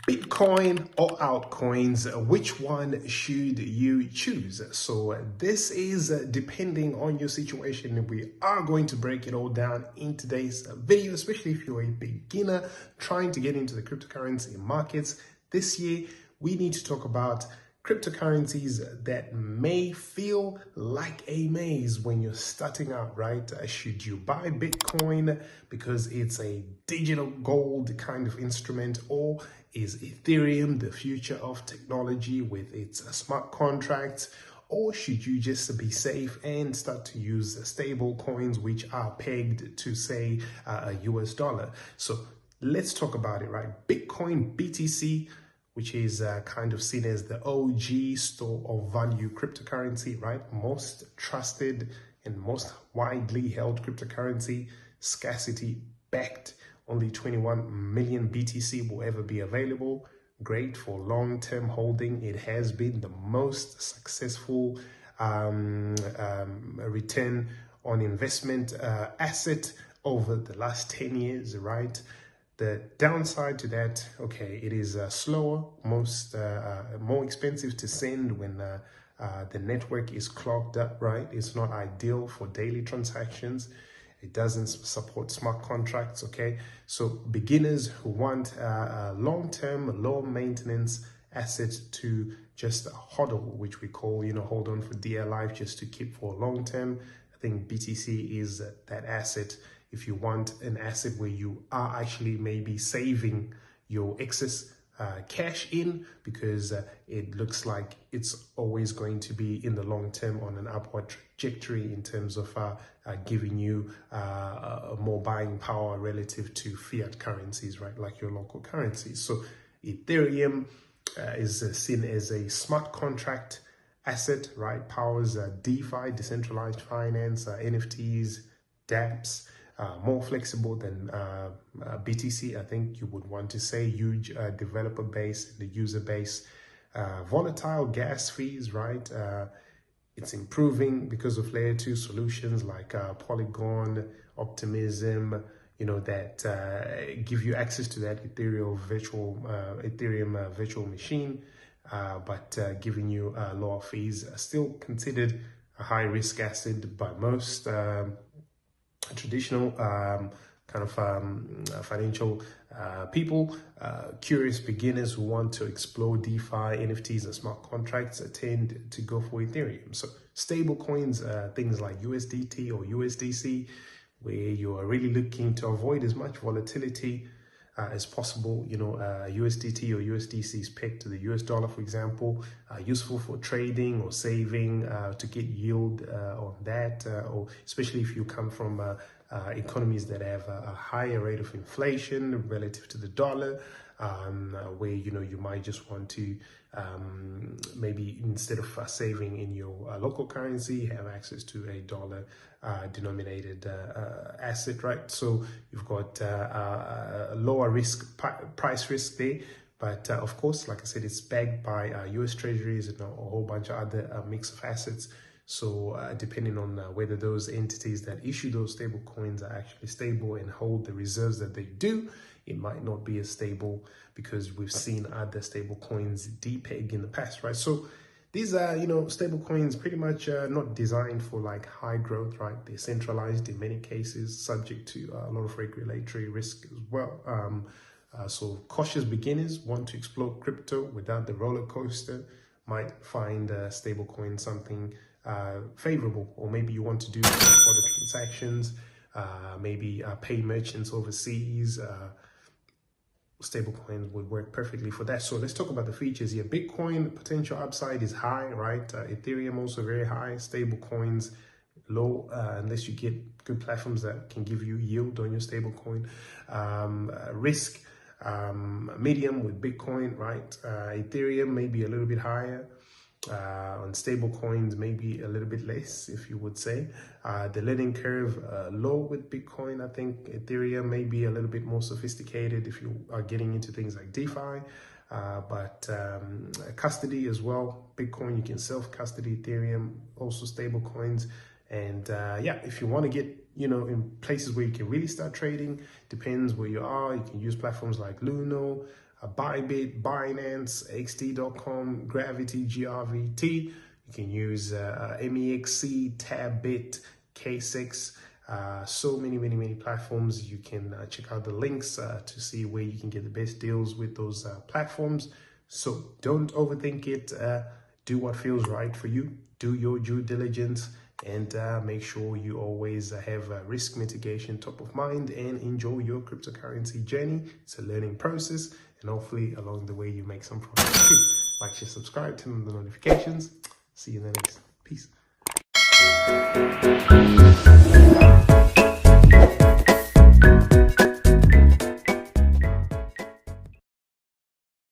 Bitcoin or altcoins, which one should you choose? So this is depending on your situation. We are going to break it all down in today's video, especially if you're a beginner trying to get into the cryptocurrency markets. This year, we need to talk about cryptocurrencies that may feel like a maze when you're starting out, right? Should you buy Bitcoin because it's a digital gold kind of instrument, or is Ethereum the future of technology with its smart contracts? Or should you just be safe and start to use stable coins which are pegged to, say, a US dollar? So let's talk about it, right? Bitcoin BTC, which is kind of seen as the OG store of value cryptocurrency, right? Most trusted and most widely held cryptocurrency, scarcity backed. Only 21 million BTC will ever be available. Great for long-term holding. It has been the most successful return on investment asset over the last 10 years, right? The downside to that, okay, it is slower, more expensive to send when the network is clogged up, right? It's not ideal for daily transactions. It doesn't support smart contracts, okay? So beginners who want a long-term, low-maintenance asset to just HODL, which we call, hold on for dear life, just to keep for long-term. I think BTC is that asset. If you want an asset where you are actually maybe saving your excess cash in, because it looks like it's always going to be in the long term on an upward trajectory in terms of giving you more buying power relative to fiat currencies, right? Like your local currencies. So Ethereum is seen as a smart contract asset, right? Powers DeFi, decentralized finance, NFTs, dApps. More flexible than BTC, I think you would want to say. Huge developer base, the user base. Volatile gas fees, right? It's improving because of layer 2 solutions like Polygon, Optimism, that give you access to that Ethereum virtual machine, but giving you lower fees. Still considered a high risk asset by most traditional kind of financial people. Curious beginners who want to explore DeFi, NFTs, and smart contracts tend to go for Ethereum. So stable coins, things like USDT or USDC, where you are really looking to avoid as much volatility as possible. USDT or USDC is pegged to the US dollar, for example, useful for trading or saving to get yield on that, or especially if you come from economies that have a higher rate of inflation relative to the dollar, where you might just want to maybe instead of saving in your local currency, have access to a dollar denominated asset, right? So you've got a lower price risk there, but of course, like I said, it's backed by US treasuries and a whole bunch of other mix of assets. So depending on whether those entities that issue those stable coins are actually stable and hold the reserves that they do, it might not be as stable, because we've seen other stable coins depeg in the past, right? So these are, stable coins pretty much not designed for like high growth, right? They're centralized in many cases, subject to a lot of regulatory risk as well. So cautious beginners want to explore crypto without the roller coaster might find stablecoin something favorable, or maybe you want to do cross-border transactions, maybe pay merchants overseas. Stablecoins would work perfectly for that. So let's talk about the features here. Bitcoin potential upside is high, right? Ethereum also very high. Stablecoins low, unless you get good platforms that can give you yield on your stablecoin. Risk medium with Bitcoin, right? Ethereum maybe a little bit higher. On stable coins, maybe a little bit less, if you would say. The learning curve low with Bitcoin. I think Ethereum may be a little bit more sophisticated if you are getting into things like DeFi, but custody as well. Bitcoin, you can self-custody. Ethereum, also stable coins. And yeah, if you want to get, in places where you can really start trading, depends where you are. You can use platforms like Luno, Bybit, Binance, XT.com, Gravity, GRVT. You can use MEXC, Tapbit, KCEX. So many platforms. You can check out the links to see where you can get the best deals with those platforms. So don't overthink it. Do what feels right for you. Do your due diligence, and make sure you always have risk mitigation top of mind, and enjoy your cryptocurrency journey. It's a learning process, and hopefully along the way you make some progress too. Like, share, subscribe, turn on the notifications. See you in the next. Peace.